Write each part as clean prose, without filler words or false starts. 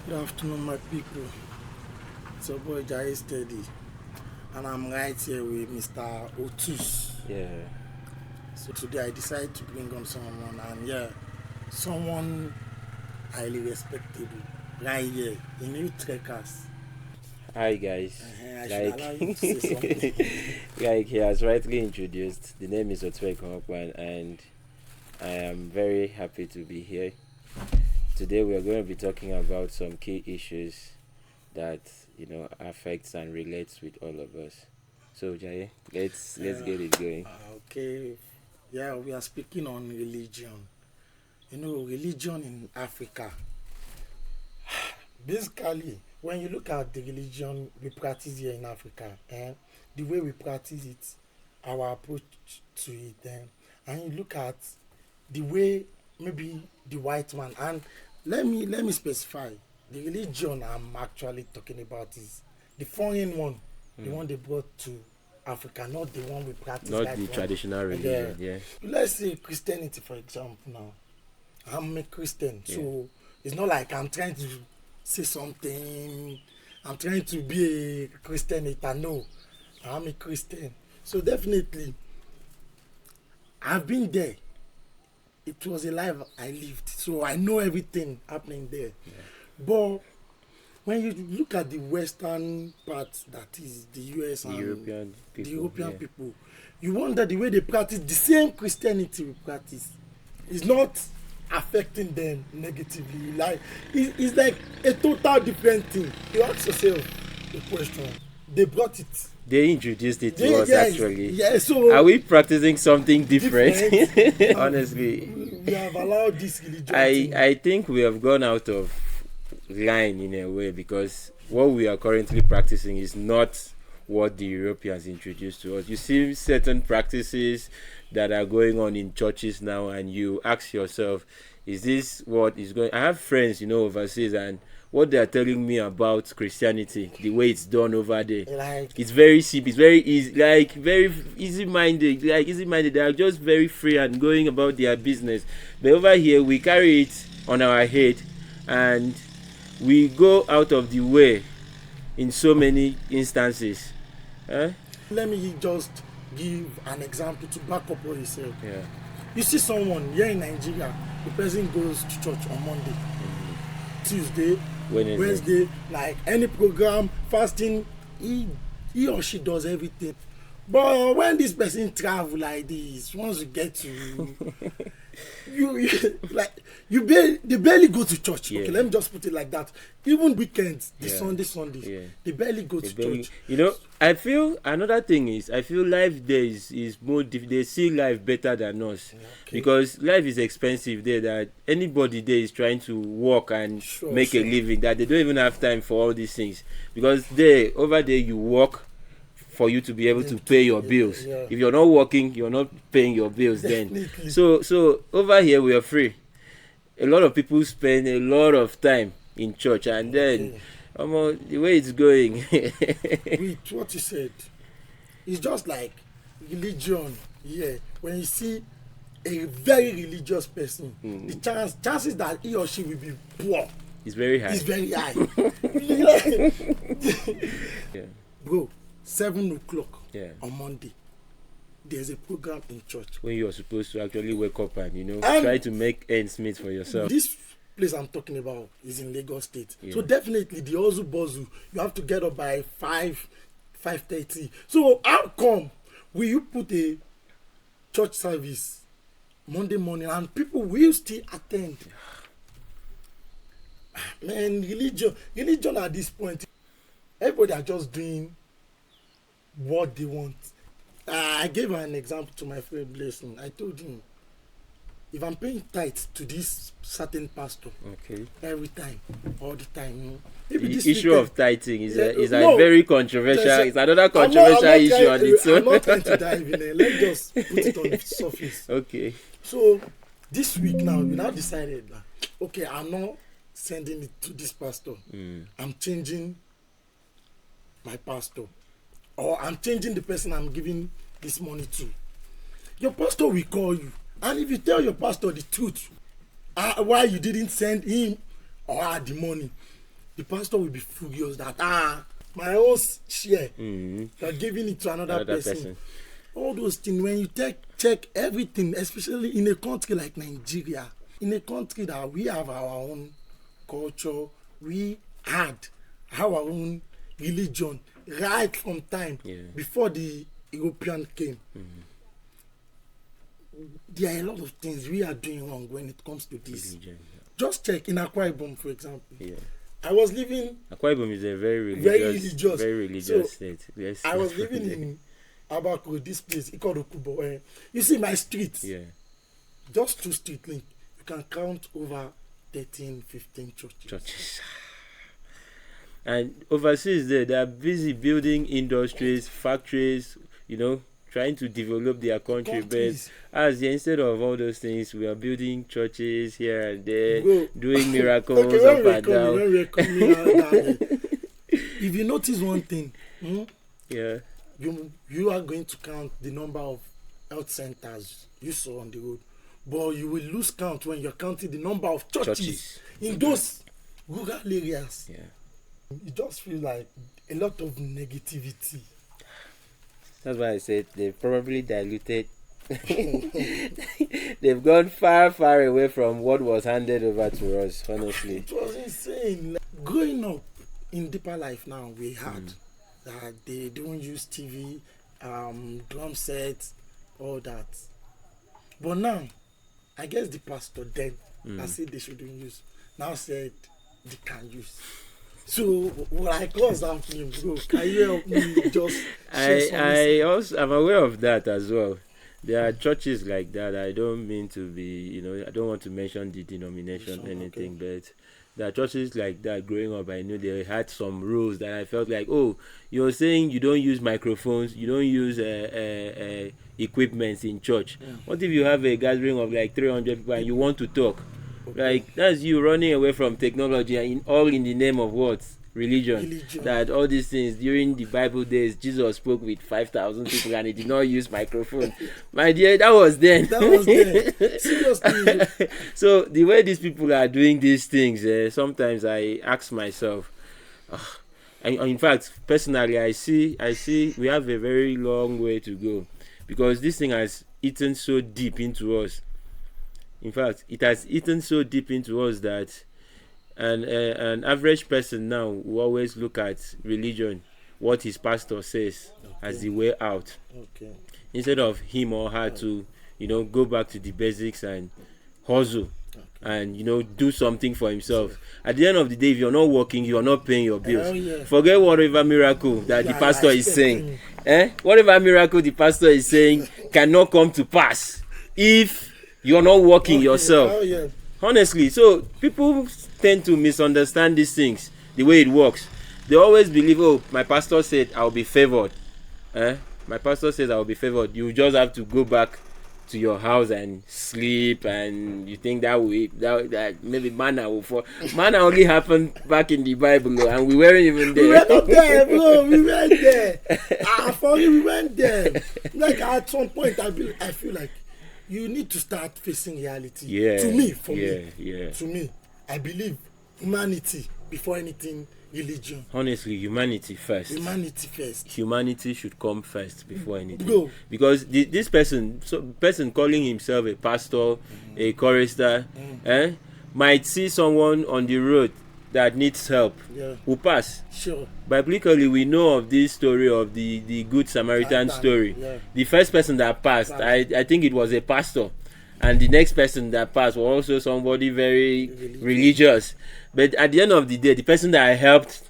Good afternoon, my people. It's your boy Jai Steady, and I'm right here with Mr. Otus. Yeah. So today I decided to bring on someone, and someone highly respectable right here in Utrecht. Hi guys. I should Like allow you to say something. like he has rightly introduced, the name is Otu and I am very happy to be here. Today we are going to be talking about some key issues that affects and relates with all of us. So Jai, let's Uh, get it going. okay, we are speaking on religion. Religion in Africa. Basically, when you look at the religion we practice here in Africa, the way we practice it, our approach to it, and you look at the way maybe the white man, and let me specify the religion I'm actually talking about is the foreign one, the one they brought to Africa, not the one we practice Not right the from. traditional Yeah. religion, yeah. Let's say Christianity, for example. Now, I'm a Christian, Yeah. so it's not like I'm trying to say something. I'm trying to be a Christian hater. No, I'm a Christian. So definitely, I've been there. It was a life I lived, so I know everything happening there. Yeah. But when you look at the Western part, that is the US The and European the people. European Yeah. people, you wonder the way they practice the same Christianity we practice is not affecting them negatively. Like it's like a total different thing. You ask yourself the question. They brought it. They introduced it to They, us yes, actually. yeah. So Are we practicing something different? different. Honestly, We have allowed this religion I thing. I think we have gone out of line in a way because what we are currently practicing is not what the Europeans introduced to us. You see certain practices that are going on in churches now, and you ask yourself, is this what is going? I have friends, overseas, and what they are telling me about Christianity, the way it's done over there, Like it's very cheap, it's very easy, like very easy minded, they are just very free and going about their business. But over here we carry it on our head, and we go out of the way in so many instances. let me just give an example to back up what you said. Yeah. You see someone here in Nigeria, the person goes to church on Monday, Tuesday, Wednesday, like any program, fasting, he or she does everything. But when this person travel like this, once you get to you like they barely go to church. Yeah. Okay, let me just put it like that. Even weekends, the Yeah. Sundays, Yeah. they barely go to church. I feel another thing is, I feel life there is more they see life better than us. Okay. Because life is expensive there, that anybody there is trying to work and make a living, that they don't even have time for all these things, because over there you work for you to be able to pay your bills. Yeah. If you're not working, you're not paying your bills. Definitely. Then so over here we are free. A lot of people spend a lot of time in church, and then the way it's going. With what you said, it's just like religion. Yeah, when you see a very religious person, the chances that he or she will be poor It's very high. is very high. Yeah. Bro, 7 o'clock Yeah. on Monday, there's a program in church. When you're supposed to actually wake up and And try to make ends meet for yourself. This place I'm talking about is in Lagos State. Yeah. So definitely the hustle bustle, you have to get up by 5:30. So how come will you put a church service Monday morning and people will still attend? Man, religion at this point, everybody are just doing what they want. I gave an example to my friend Blessing. I told him, if I'm paying tithe to this certain pastor Okay. every time, all the time, The this issue weekend, of tithing is no, a very controversial. It's another I'm controversial not issue on its I'm own. not trying to dive in there. Let's just put it on the surface. Okay. So this week now, we now decided that okay, I'm not sending it to this pastor. I'm changing my pastor, or I'm changing the person I'm giving this money to. Your pastor will call you, and if you tell your pastor the truth, why you didn't send him or her the money, the pastor will be furious that my own share, Mm-hmm. you're giving it to another Another person. person. All those things, when you check everything, especially in a country like Nigeria, in a country that we have our own culture, we had our own religion right from time before the European came. There are a lot of things we are doing wrong when it comes to this. Religion. Just check in Akwa Ibom, for example. Yeah. I was living Akwa Ibom is a very religious. religious So, state. Yes. I was living in Abako, this place, called Okubo. You see my street, Yeah. just 2 street link, you can count over 13, 15 churches. And overseas there, they are busy building industries, factories, trying to develop their country. Countries. But as instead of all those things, we are building churches here and there, Bro, doing miracles okay, up and down. when we're coming out, if you notice one thing, Yeah. you are going to count the number of health centers you saw on the road, but you will lose count when you're counting the number of churches in those rural areas. Yeah. It just feels like a lot of negativity. That's why I said they've probably diluted. They've gone far, far away from what was handed over to us, honestly. It was insane. Like, growing up in deeper life now, we had that they don't use TV, drum sets, all that. But now, I guess the pastor then that said they shouldn't use, now said they can use. So, like, what's happening, bro? Can you help me just I'm aware of that as well. There are churches like that. I don't mean to be, I don't want to mention the denomination or anything, but there are churches like that. Growing up, I knew they had some rules that I felt like, oh, you're saying you don't use microphones, you don't use equipment in church. What if you have a gathering of like 300 people and you want to talk? Like, that's you running away from technology, and all in the name of what? Religion. That all these things during the Bible days, Jesus spoke with 5,000 people and he did not use microphone. My dear, that was then. Seriously. So the way these people are doing these things, sometimes I ask myself, and in fact, personally, I see we have a very long way to go, because this thing has eaten so deep into us. In fact, it has eaten so deep into us that an average person now will always look at religion, what his pastor says, as the way out, instead of him or her to go back to the basics and hustle and do something for himself. At the end of the day, if you're not working, you're not paying your bills. Forget whatever miracle that the pastor is saying. Whatever miracle the pastor is saying cannot come to pass if you're not working yourself. Honestly, so people tend to misunderstand these things, the way it works. They always believe, oh, my pastor said I'll be favored. My pastor says I'll be favored. You just have to go back to your house and sleep, and you think that maybe manna will fall. Manna only happened back in the Bible, and we weren't even there. We were not there, bro. We went there. For you, we went there. Like, at some point, I feel like you need to start facing reality. To me, to me, I believe humanity before anything, religion. Honestly, humanity first. Humanity should come first before anything. Bro. Because this person calling himself a pastor, a chorister, might see someone on the road that needs help, will pass. Sure. Biblically, we know of this story of the Good Samaritan story. The first person that passed, I think it was a pastor, and the next person that passed was also somebody very religious. But at the end of the day, the person that helped,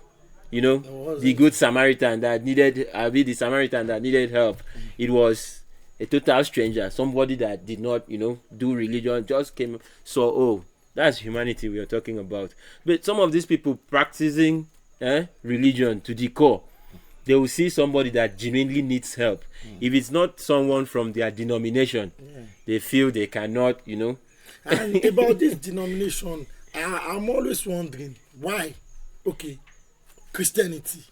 the Good Samaritan that needed, the Samaritan that needed help, it was a total stranger, somebody that did not, do religion, just came, saw, that's humanity we are talking about. But some of these people practicing religion to the core, they will see somebody that genuinely needs help. If it's not someone from their denomination, they feel they cannot, And about this denomination, I'm always wondering why, Christianity,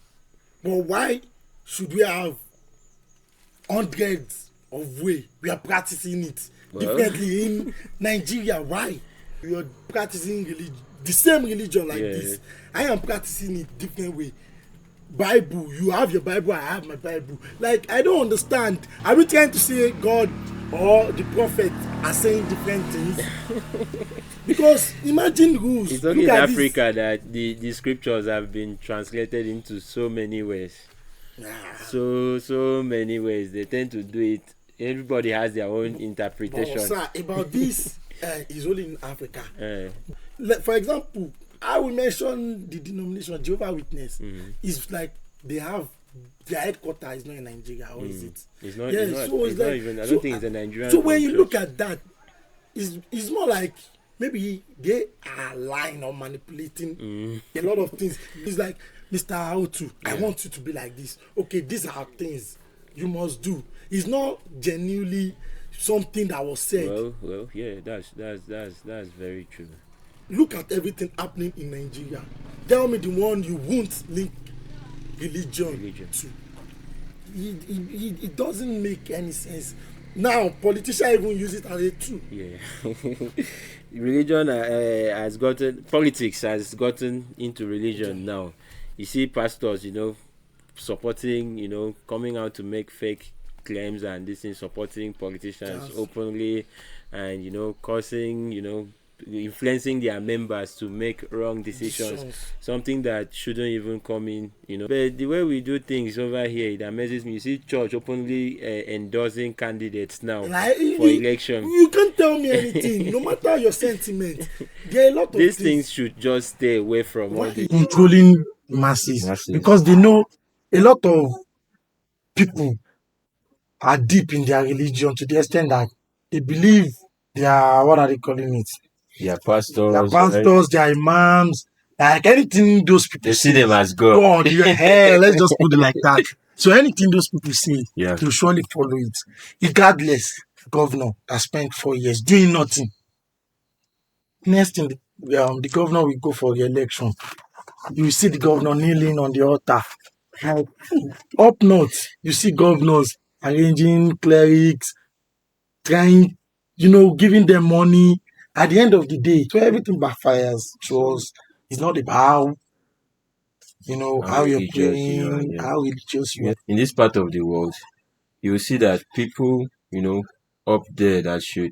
but why should we have hundreds of ways we are practicing it differently in Nigeria? Why? We are practicing the same religion like Yeah. this. I am practicing it different way. Bible, you have your Bible, I have my Bible. Like, I don't understand. Are we trying to say God or the prophet are saying different things? Because imagine rules. It's only Look in at this. Africa that the scriptures have been translated into so many ways. Nah, So many ways. They tend to do it. Everybody has their own but interpretation. sir, about this is only in Africa. Uh, Like, for example, I will mention the denomination Jehovah Witness. It's like they have their headquarters is not in Nigeria, or is it? it's not. Yeah, It's not. so It's it's not like even. I so. don't think it's a Nigerian. So when you church. look at that, it's more like maybe they are lying or manipulating a lot of things. It's like, Mr. Otu, I want you to be like this. Okay, these are things you must do. It's not genuinely something that was said. Well, yeah. That's very true. Look at everything happening in Nigeria. Tell me the one you won't link religion to. It doesn't make any sense. Now, politicians even use it as a tool. Yeah. Religion has gotten, politics has gotten into religion now. You see pastors, supporting, coming out to make fake claims and this thing, supporting politicians Yes. openly, and causing, influencing their members to make wrong decisions, something that shouldn't even come in. But the way we do things over here, it amazes me. You see church openly endorsing candidates now Like, for election. you can't tell me anything, no matter your sentiment. There are a lot of These things things should just stay away from all the controlling masses, because they know a lot of people are deep in their religion to the extent that they believe they are, what are they calling it? their Their pastors. pastors, their imams, like anything those people They see say, them as God. God, hell, let's just put it like that. So anything those people say, Yeah. they'll surely follow it. Regardless, governor that spent 4 years doing nothing. Next thing, the governor will go for the election. You will see the governor kneeling on the altar. Like, up north, you see governors arranging clerics, trying, giving them money. At the end of the day, so everything backfires to us. It's not about, how you're praying, how religious you are. In this part of the world, you will see that people, up there that should,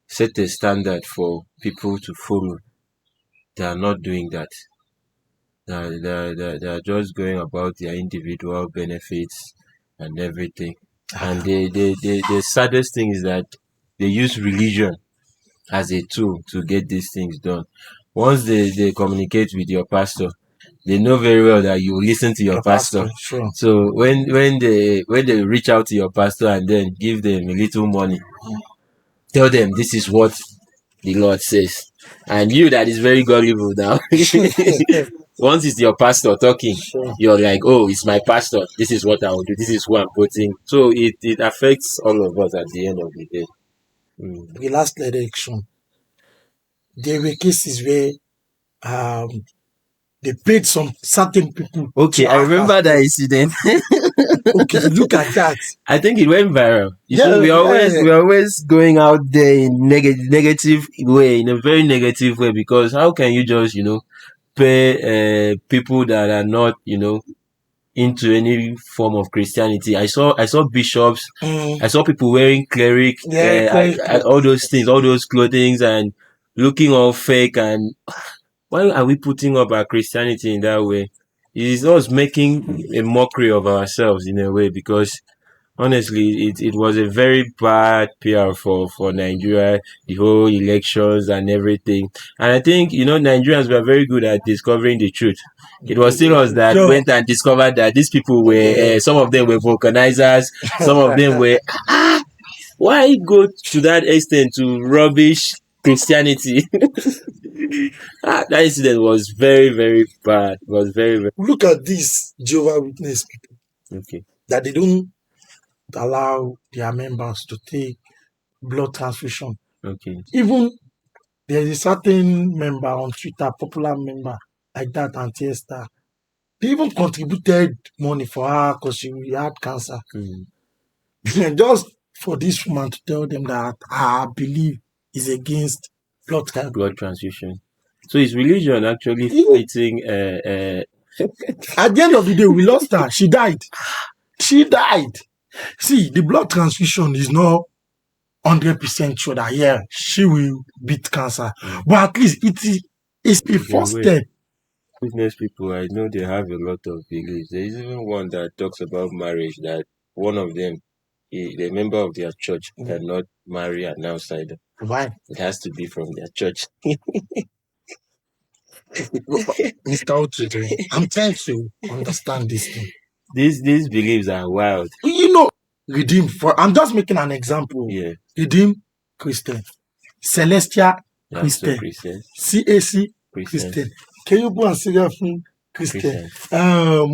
set a standard for people to follow. They are not doing that. They are just going about their individual benefits and everything. And the saddest thing is that they use religion as a tool to get these things done. Once they communicate with your pastor, they know very well that you listen to your pastor. Sure. So when they reach out to your pastor and then give them a little money, tell them this is what the Lord says. And you that is very gullible now, once it's your pastor talking, Sure. you're like, oh, it's my pastor. This is what I will do. This is who I'm putting. So it affects all of us at the end of the day. The last election, there were cases where they paid some certain people. Okay, to I act remember as that well. incident. Okay, look at that. I think it went viral. You Yeah, see, yeah. we're always going out there in negative way, in a very negative way, because how can you just pay people that are not into any form of Christianity? I saw bishops, I saw people wearing cleric, all those things, all those clothings, and looking all fake. And why are we putting up our Christianity in that way? It is us making a mockery of ourselves in a way, because honestly, it was a very bad PR for Nigeria, the whole elections and everything. And I think, Nigerians were very good at discovering the truth. It was still us that Sure. went and discovered that these people were, some of them were vulcanizers, some of them were, why go to that extent to rubbish Christianity? That incident was very, very bad. It was very, very, Look at this Jehovah Witness people okay. that they don't allow their members to take blood transfusion. Okay. Even there is a certain member on Twitter, popular member like that, Auntie Esther. They even contributed money for her because she had cancer. Just for this woman to tell them that her belief is against blood Transfusion. So is religion actually fighting? At the end of the day, we lost her. She died. She died. See, the blood transfusion is not 100% sure that yeah, she will beat cancer. But at least it's a first step. Business people, I know they have a lot of beliefs. There is even one that talks about marriage that one of them, a member of their church, cannot marry an outsider. Why? It has to be from their church. Mr. Otu, I'm trying to understand this thing. These beliefs are wild. You know, Redeem, I'm just making an example. Yeah. Redeem Christian, Celestial Christian, CAC Christian, Kerubu and Seraphim Christian.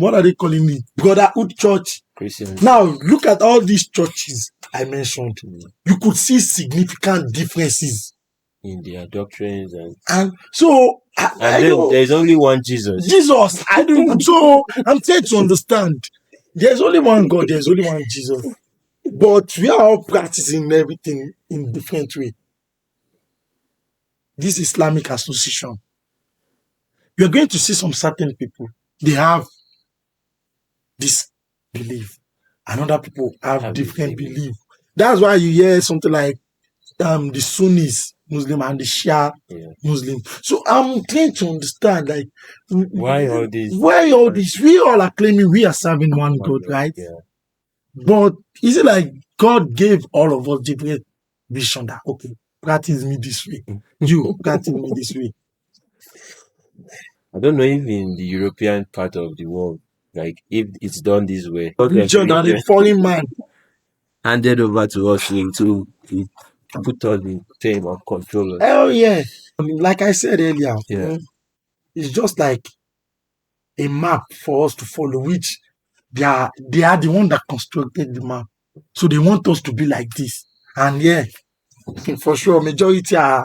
What are they calling it? Brotherhood Church Christian. Now look at all these churches I mentioned. You could see significant differences in their doctrines and so there's only one Jesus. I don't. So I'm trying to understand. There's only one God. There's only one Jesus. But we are all practicing everything in different way. This Islamic association, you're going to see some certain people. They have this belief, and other people have different belief. That's why you hear something like the Sunnis Muslim and the Shia Muslim. So I'm trying to understand, like, why all this? We all are claiming we are serving one God, right? Yeah. But is it like God gave all of us different vision that okay, practice me this way, you practice me this way? I don't know if in the European part of the world, like if it's done this way, religion that a foreign man handed over to us to put us in tame of control. Hell yeah. Like I said earlier, it's just like a map for us to follow, which they are the one that constructed the map. So they want us to be like this. And yeah, for sure, majority are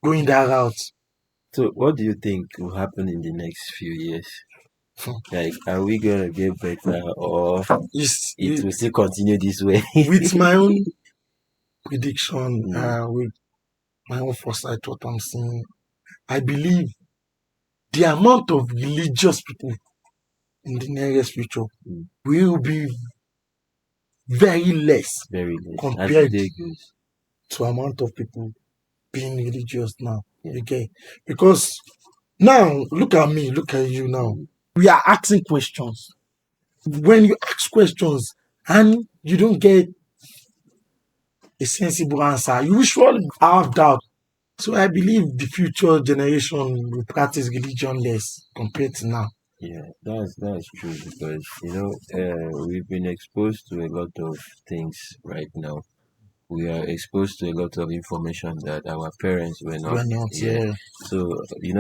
going that route. So what do you think will happen in the next few years? Like, are we gonna get better or it will still continue this way? With my own prediction, with my own foresight, what I'm seeing, I believe the amount of religious people in the nearest future will be very less compared to amount of people being religious now. Okay, because now look at me, look at you now. We are asking questions. When you ask questions and you don't get a sensible answer, you surely have doubt. So I believe the future generation will practice religion less compared to now. Yeah, that's true because we've been exposed to a lot of things right now. We are exposed to a lot of information that our parents were not. Yeah. So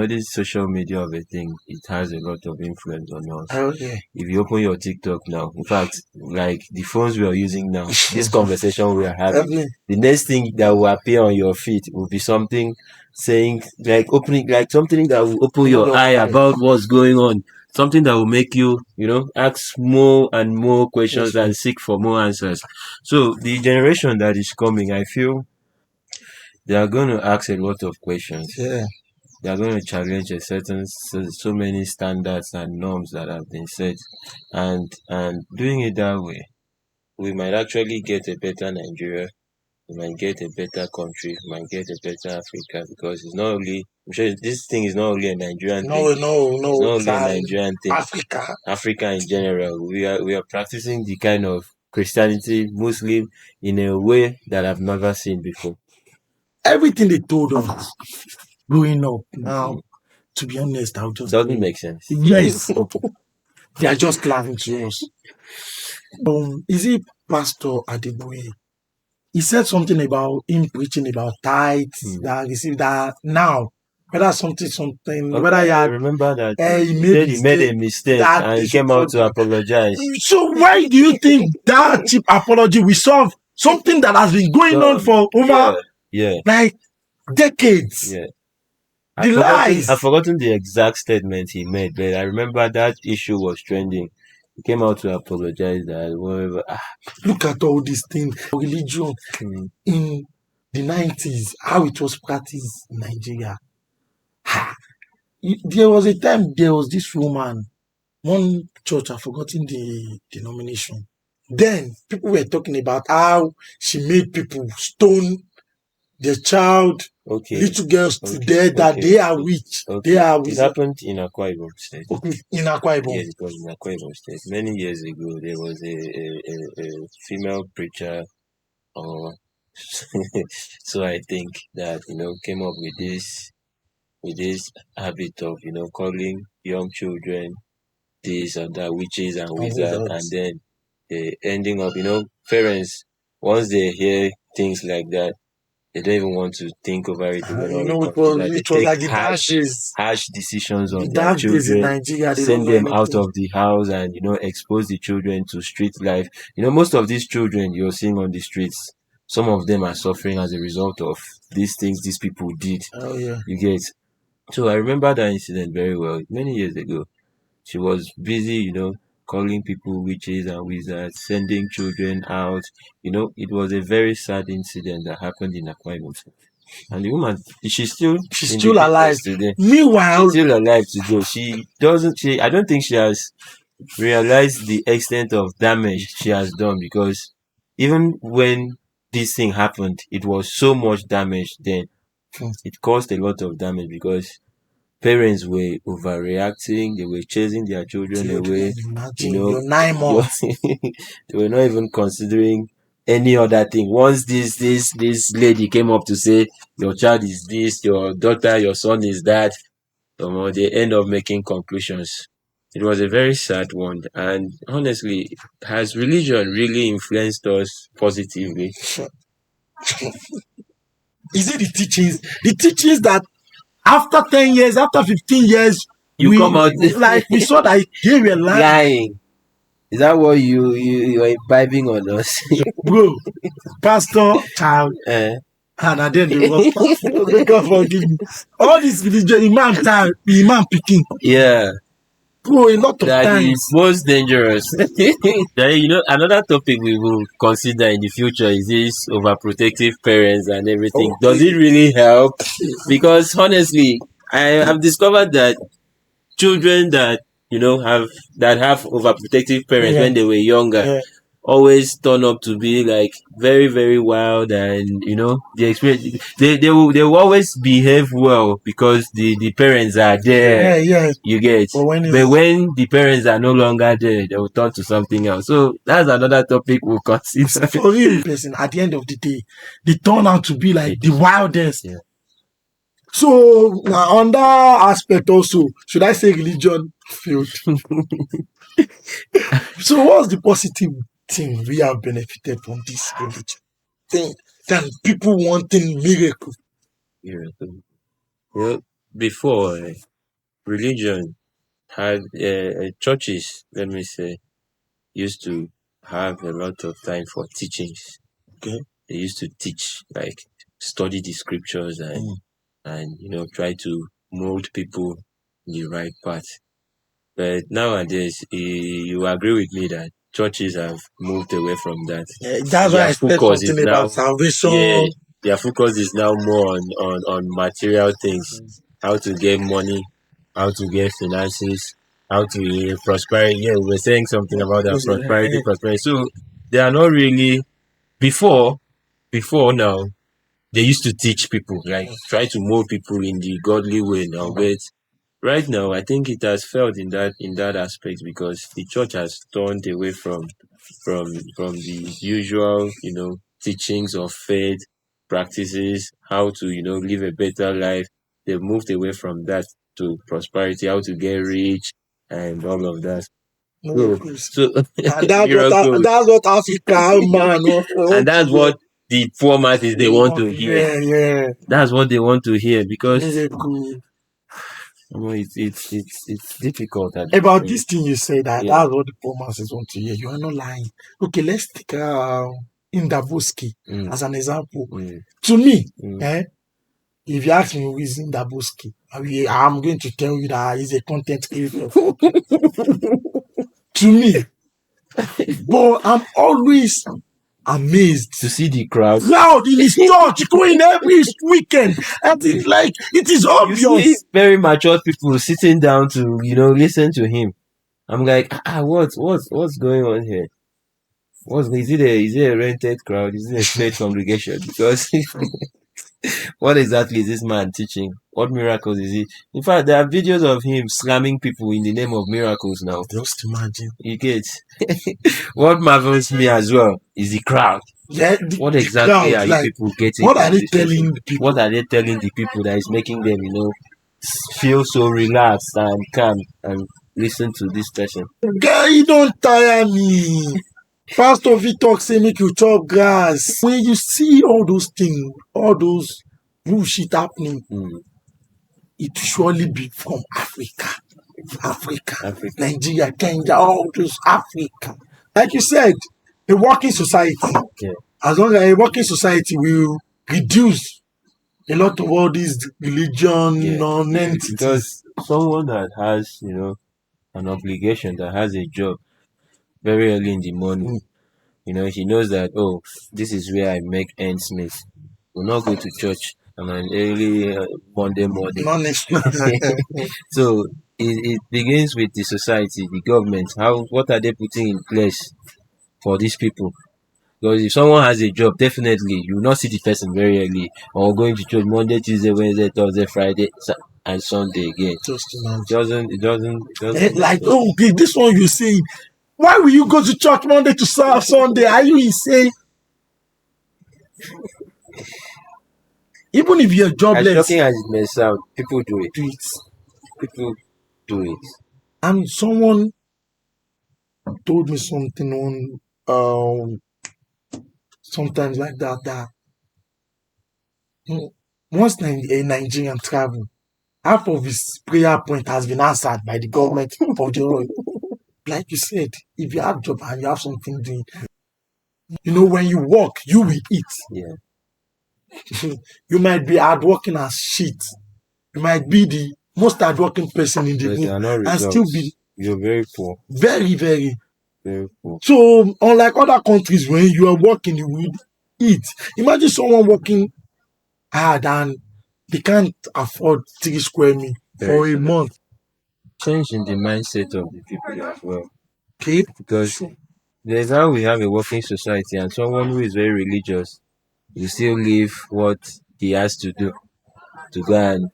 this social media of a thing, it has a lot of influence on us. Oh yeah. If you open your TikTok now, in fact, like the phones we are using now, this conversation we are having, the next thing that will appear on your feed will be something saying something that will open your eye about what's going on. Something that will make you, ask more and more questions and seek for more answers. So the generation that is coming, I feel they are going to ask a lot of questions. Yeah. They are going to challenge so many standards and norms that have been set, and doing it that way, we might actually get a better Nigeria. We might get a better country. We might get a better Africa because it's not only. I'm sure this thing is not only a Nigerian thing. No. It's not only a Nigerian thing. Africa in general. We are practicing the kind of Christianity, Muslim, in a way that I've never seen before. Everything they told us growing up now, to be honest, doesn't make sense. Yes. They are just laughing to us. Is it Pastor Adeboye? He said something about him preaching about tithes that received that now. Whether something, okay, whether I remember that he made a mistake and he came out to apologize. So why do you think that cheap apology will solve something that has been going on for over like decades? Yeah. I've forgotten the exact statement he made, but I remember that issue was trending. He came out to apologize that whatever. Look at all these things. Religion in the 90s, how it was practiced in Nigeria. There was a time there was this woman, one church, I've forgotten the denomination. Then people were talking about how she made people stone their child, little girls to death, that they are witch. They are It wizard. happened in Akwa Ibom State. Okay, in Akwa Ibom. Yes, it was in Akwa Ibom State. Many years ago, there was a female preacher, or so I think, that came up with this habit of calling young children this and that, witches and wizards, and then ending up, parents, once they hear things like that, they don't even want to think over it again. It was like the harsh decisions on the their dark days in children, Nigeria. send them out of the house, and expose the children to street life. Most of these children you're seeing on the streets, some of them are suffering as a result of these things these people did. Oh yeah. You get. So I remember that incident very well, many years ago. She was busy, calling people witches and wizards, sending children out. It was a very sad incident that happened in Akwa Ibom. And the woman, she's still alive today. Meanwhile, She's still alive today. I don't think she has realized the extent of damage she has done, because even when this thing happened, it was so much damage then. It caused a lot of damage because parents were overreacting. They were chasing their children away. You're 9 months. They were not even considering any other thing. Once this lady came up to say, your child is this, your daughter, your son is that, they end up making conclusions. It was a very sad one. And honestly, has religion really influenced us positively? Is it the teachings? The teachings that after 10 years, after 15 years, you come out like we saw that they were lying. Is that what you're imbibing on us? Bro, pastor, child, and then they was God forgive me. All this religion, imam child, imam picking. Yeah. Bro, a lot of that times. Is most dangerous. Another topic we will consider in the future is this overprotective parents and everything. Okay. Does it really help? Because honestly, I have discovered that children that have overprotective parents when they were younger always turn up to be like very, very wild, and the experience they will always behave well because the parents are there. You get. But when the parents are no longer there, they will turn to something else. So that's another topic we'll consider. For real person, at the end of the day, they turn out to be like the wildest. Yeah. So on that aspect also, should I say religion failed? So what's the positive thing we have benefited from this religion thing than people wanting miracle? Before religion had churches, let me say, used to have a lot of time for teachings. Okay. They used to teach, like study the scriptures and try to mold people in the right path. But nowadays, you agree with me that churches have moved away from that. That's why I said something about salvation. Yeah, their focus is now more on material things, how to get money, how to get finances, how to prosperity. Yeah, we were saying something about that prosperity. So they are not really before now. They used to teach people, like try to mold people in the godly way now, but right now I think it has failed in that aspect because the church has turned away from the usual, teachings of faith, practices, how to, live a better life. They've moved away from that to prosperity, how to get rich and all of that. So that's what Africa, man. And that's what the poor masses they want to hear. Yeah. That's what they want to hear because it's difficult. About this thing you say that's what the poor masses want to hear. You are not lying. Okay, let's take Indabuski as an example. To me, if you ask me who is Indabuski, I'm going to tell you that he's a content creator. To me. But I'm always amazed to see the crowd. Crowd in his church going every weekend. And it's like it is You see obvious. very mature people sitting down to listen to him. I'm like, what's going on here? Is it a rented crowd? Is it a paid congregation? Because what exactly is this man teaching? What miracles is he? In fact, there are videos of him slamming people in the name of miracles now. Just imagine. You get. What marvels me as well is the crowd. Yeah, What the exactly crowd, are you like, people getting? what are from they this telling session? the people? What are they telling the people that is making them, feel so relaxed and calm and listen to this session? Guy, you don't tire me. Pastor Victor say make you chop grass. When you see all those things, all those bullshit happening, it surely be from Africa, Nigeria, Kenya, all those Africa. Like you said, a working society. Yeah. As long as a working society will reduce a lot of all these religion non-entities. Because someone that has, an obligation, that has a job very early in the morning, he knows that, oh, this is where I make ends meet. Will not go to church on an early Monday morning. So it begins with the society, the government. What are they putting in place for these people? Because if someone has a job, definitely you will not see the person very early or going to church Monday, Tuesday, Wednesday, Thursday, Friday, and Sunday again. It doesn't. Like, oh, okay, this one you say, why will you go to church Monday to Sunday? Are you insane? Even if you're jobless, as shocking as it may sound, people do it. People do it. And someone told me something on sometimes like that once a Nigerian travel, half of his prayer point has been answered by the government of the world. Like you said, if you have job and you have something doing, when you work, you will eat. Yeah. You might be hardworking as shit. You might be the most hardworking person in the room and still be very poor. Very, very, very poor. So unlike other countries, when you are working, you will eat. Imagine someone working hard and they can't afford 3 square meals for a month. Change in the mindset of the people as well. Okay. Because there's how we have a working society, and someone who is very religious will still leave what he has to do to go and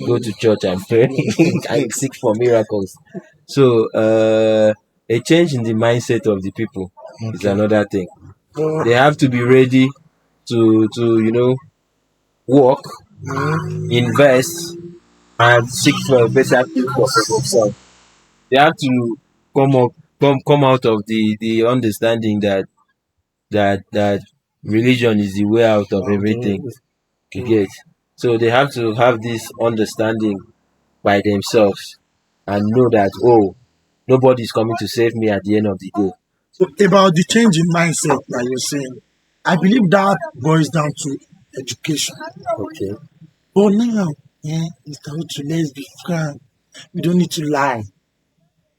go to church and pray and seek for miracles. So a change in the mindset of the people is another thing. They have to be ready to work, invest, and seek for a better future for themselves. They have to come out of the understanding that religion is the way out of everything. You get. So they have to have this understanding by themselves and know that, oh, nobody is coming to save me at the end of the day. So about the change in mindset that you're saying, I believe that boils down to education. Okay. But now, Mr. Otu, let's be frank. We don't need to lie.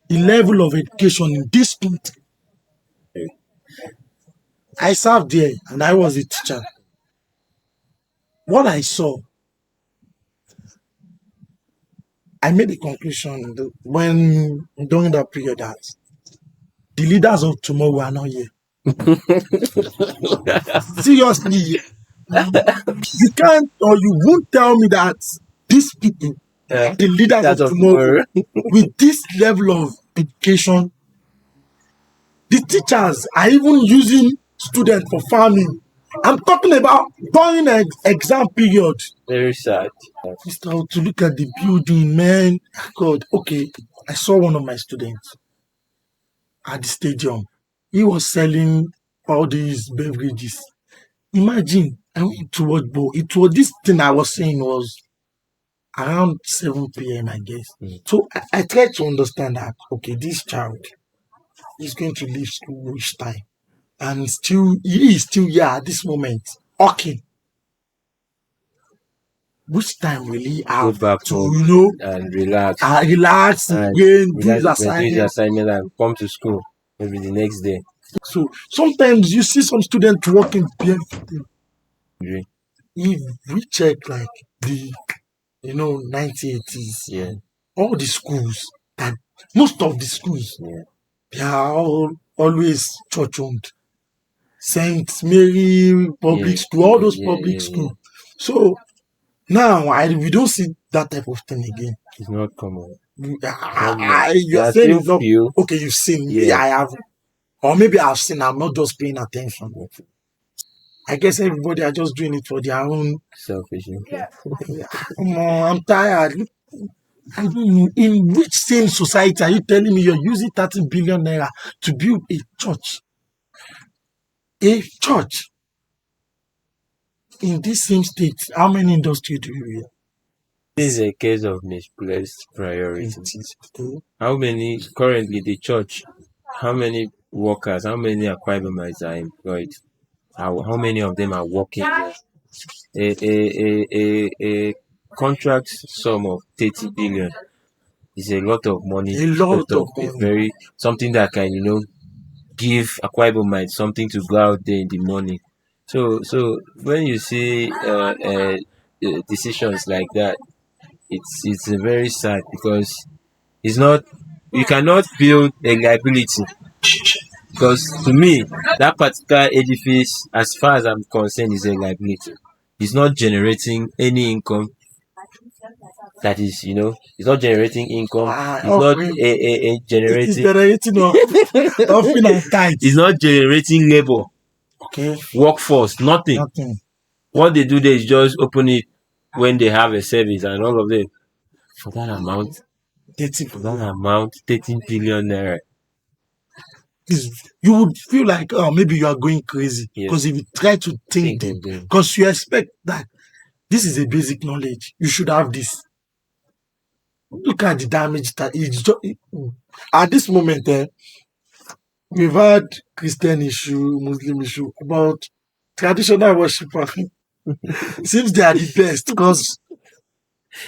The level of education in this country. I served there and I was a teacher. What I saw, I made a conclusion when during that period that the leaders of tomorrow are not here. Seriously, you can't or you won't tell me that these people, the leaders of tomorrow, with this level of education, the teachers are even using students for farming. I'm talking about during an exam period. Very sad. Mr. Otu, look at the building, man. God, okay. I saw one of my students at the stadium. He was selling all these beverages. Imagine, I went to watch ball. It was this thing I was saying was around 7 p.m., I guess. So I tried to understand that, okay, this child is going to leave school which time? And he is still here at this moment. Okay. Which time will he have go back to, home and relax? Relax, again, do his assignment and come to school maybe the next day. So sometimes you see some students walking barefooted. Agree. If we check like the 1980s, Yeah. all the schools and most of the schools, Yeah. they are always church owned. Saint Mary Yeah. public school, all those Yeah. public Yeah. Yeah. school. So now we don't see that type of thing again. It's not common. You're There are saying still it's not few. okay. You've seen me, Yeah. I have, or maybe I've seen. I'm not just paying attention. I guess everybody are just doing it for their own. Selfish. Okay. Come on, I'm tired. I don't know. In which same society are you telling me you're using 30 billion naira to build a church? A church in this same state. How many industries do you have? This is a case of misplaced priorities. Okay. How many currently the church? How many workers? How many Akwa Ibomite are employed? How many of them are working there? A contract sum of 30 billion is a lot of money, A lot sort of of a money. very something that can give Akwa Ibomite something to go out there in the morning. So when you see decisions like that, it's a very sad because it's not you cannot build a liability because to me that particular edifice, as far as I'm concerned, is a liability. It's not generating any income. That is, it's not generating income. It's not Offering. a It is generating. generating offering and tithes. It's not generating labor, Okay. workforce, nothing. Nothing. What they do there is just open it when they have a service, and all of them for that amount, 13 billion naira. You would feel like maybe you are going crazy Yes. because if you try to think deep, because you expect that this is a basic knowledge, you should have this. Look at the damage that it's just, at this moment. We've had Christian issue, Muslim issue about traditional worship. Seems they are the best because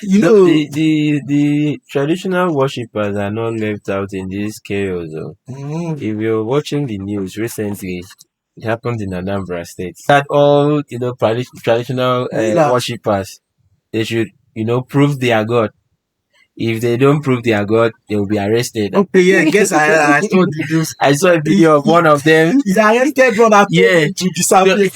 the traditional worshippers are not left out in this chaos. If you're watching the news recently, it happened in Anambra State. That all traditional worshippers, they should prove they are God. If they don't prove they are God, they will be arrested. Okay, yeah, I guess I saw the news. I saw a video of one of them. He arrested one after to disappear.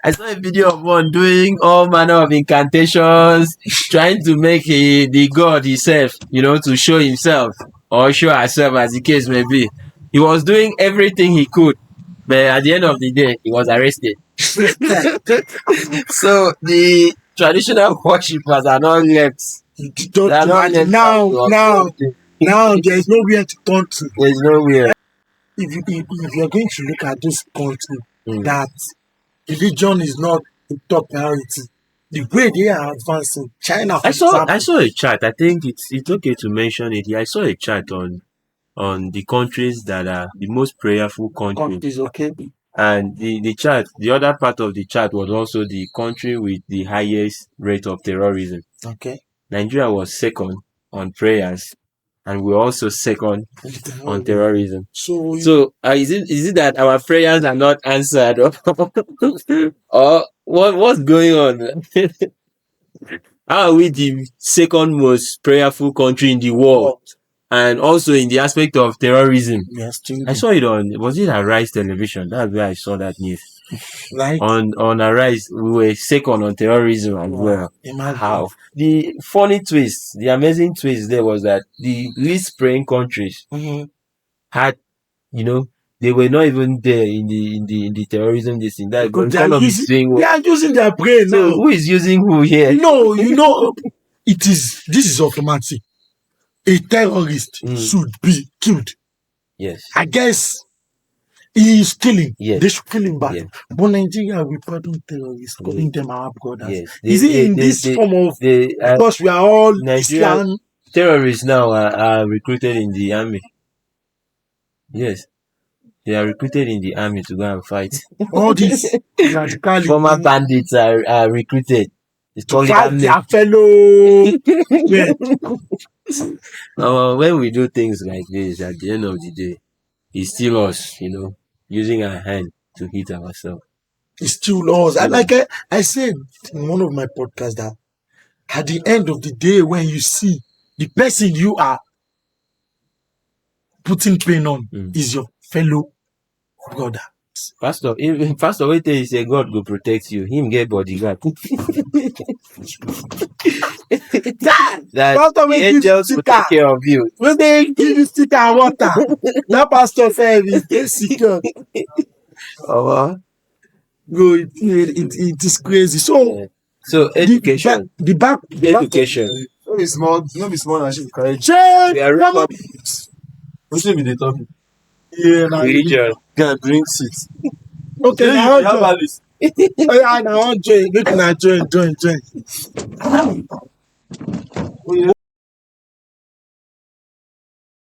I saw a video of one doing all manner of incantations, trying to make the God himself, to show himself or show herself, as the case may be. He was doing everything he could, but at the end of the day, he was arrested. So the traditional worshippers are not left. Now there is nowhere to turn to. There is nowhere. If you're going to look at those countries that religion is not a top priority, the way they are advancing, China, for example. I saw a chart. I think it's okay to mention it. I saw a chart on the countries that are the most prayerful countries. Okay. And the chart, the other part of the chart was also the country with the highest rate of terrorism. Okay. Nigeria was second on prayers, and we're also second on terrorism. So is it that our prayers are not answered, or what's going on? How are we the second most prayerful country in the world? And also in the aspect of terrorism. Yes, I saw it was it Arise television? That's where I saw that news. Like on Arise, we were second on terrorism as well. How? The funny twist, the amazing twist there was that the least praying countries had, they were not even there in the terrorism this thing. That because they are using their brain now. So who is using who here? No, this is automatic. A terrorist should be killed. Yes. I guess he is killing. Yes. They should kill him back. Yes. But Nigeria, we pardon terrorists, calling them our brothers. Yes. Is it in this form of because we are all Islam? Terrorists now are recruited in the army. Yes. They are recruited in the army to go and fight. All these former bandits are recruited. It's to fight their fellow. When we do things like this, at the end of the day, It's still us, using our hand to hit ourselves. It's still us. And like I said in one of my podcasts that at the end of the day, when you see the person you are putting pain on is your fellow brother. Pastor, wait till you say God go protect you. Him get bodyguard. That Pastor the will give you angels will take sticker. care of you. When they give you sticker and water, that pastor said is secure. Oh, Go, it is crazy. So yeah. So education. the back Education. No be small, no be small. I should carry. We are come Wetin be the topic? yeah, now religion. Guy, bring seat. okay, Then now you have Alice. I want join. Make una join. Oh, yeah.